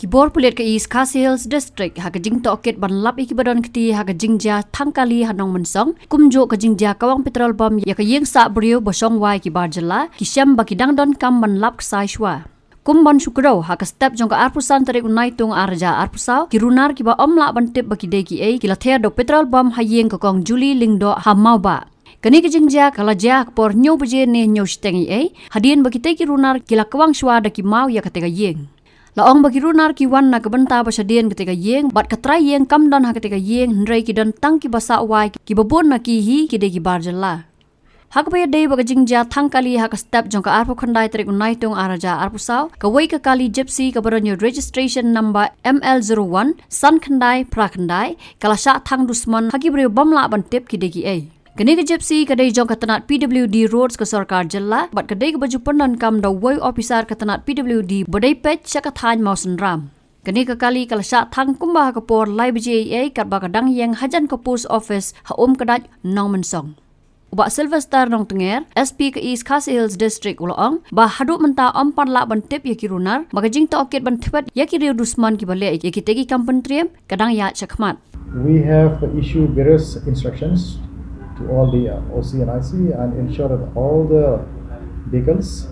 Kibor Pulit ke East Khasi Hills District ha ke jing Tohkit ban lap iki badon keti ha ke Jingjia thangkali hanong mensong kumjo ke Jingjia Kawang Petrol bom ya ke Ïing sa Briew bosong wai ki barjala ki syam baki dang don kam ban lap sai shwa kumban Kyrwoh ha ke step jong ka arpusan tarik unai tung arja arpusau ki runar ki ba omla ban tip baki deki ei ki la ther do petrol bom ha Ïing ka kong Juli lingdo ha mau ba kani ke Jingjia kala ja por nyo buje ne nyo shtengi ei hadien baki te ki runar ki la Kawang shwa da ki mau ya ka te ka Ïing Laong bagi runar ki wan na kebenta pasadian ketika Ïing bat katrai Ïing kam don ha ketika Ïing ndrai ki don tang ki basa wai ki babon na ki hi ki de ki barjala hak pe dei bagi Jingjia thangkali ha ka step jong ka arpo khandai tarik unai tung araja arpo saw ka wei ka kali Gypsy ka baronyo registration number ML01 san khandai pra khandai kala sha thang dusman haki Briew bamla ban tip ki de ki ei Kani ke Gypsy kadai jong katanat PWD roads ke sarkar jalla bat kadai ke baju penan kam da way officer katanat PWD bodai pech syakathan mausan ram kani ke kali kala syak thang kumba ke por lai bja kat ba kadang yang hajan ke post office ha kadaj nong mensong Uba Sylvester nong tenger SP ke East Khasi Hills District uloong ba haduk menta ompan lak ban tip ya ki runar maka jing Tohkit ban tepet ya ki riu dusman ki balik ya ki tegi kampen triem kadang ya syakmat We have issued various instructions to all the OC and IC and ensure that all the vehicles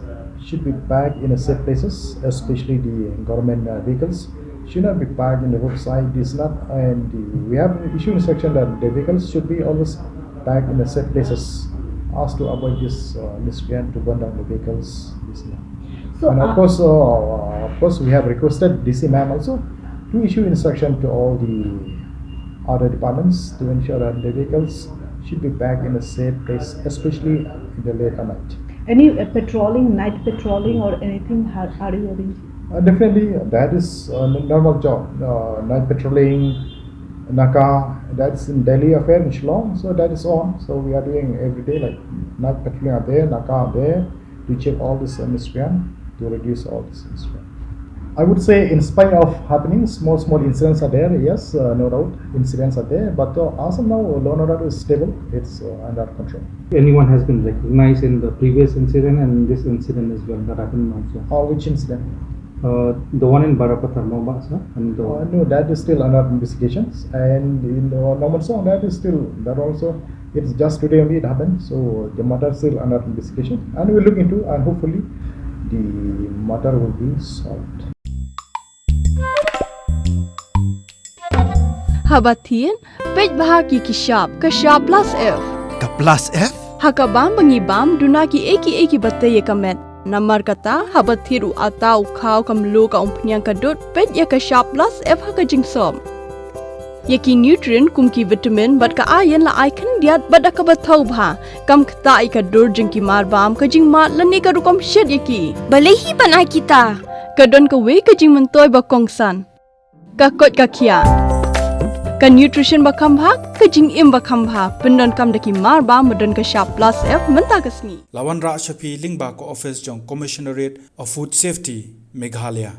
should be parked in a safe places, especially the government vehicles should not be parked in the roadside. This not and we have issued instruction that the vehicles should be always parked in the safe places, as to avoid this miscreant to burn down the vehicles. So, and of course, we have requested DC ma'am also to issue instruction to all the other departments to ensure that the vehicles should be back in a safe place, especially in the late night. Any patrolling, night patrolling or anything are you arranging? Definitely, that is a normal job. Night patrolling, Naka, that's in Delhi affair in Shillong, so that is on. So we are doing every day, like night patrolling are there, Naka are there, to check all this miscreant, to reduce all this miscreant. I would say, in spite of happening, small incidents are there. Yes, no doubt, incidents are there. But as of now, law and order is stable. It's under control. Anyone has been recognized in the previous incident and this incident as well that happened also. Which incident? The one in Barapatar, sir. And no, that is still under investigations. And in normal song, that also. It's just today only it happened. So the matter is still under investigation, and we'll look into, and hopefully the matter will be solved. Habatin, pej bahagi kishap, kashap plus F. Ka plus F? Hakabam bangibam dunaki eki bataye kamet. Namar kata habathiru atau kau kamlu ka umpnyang kadut pej ya kashap plus F haka jingsom. Yaki nutrient kumki vitamin bat ka ayan la icon diat bat ka bathau bha kam khta ka dur jingki marbam ka jing mat lani ka rukom shed yaki. Balehi banai kita. Kadon ka we ka jing mentoy ba kongsan. Ka kot ka kia. Ka nutrition bakam bhag ka jing im bakam bha pendon kam daki mar ba modon ka sharp plus F menta kasni Lawan Ra Shafi Lingba ko office jong commissionerate of food safety Meghalaya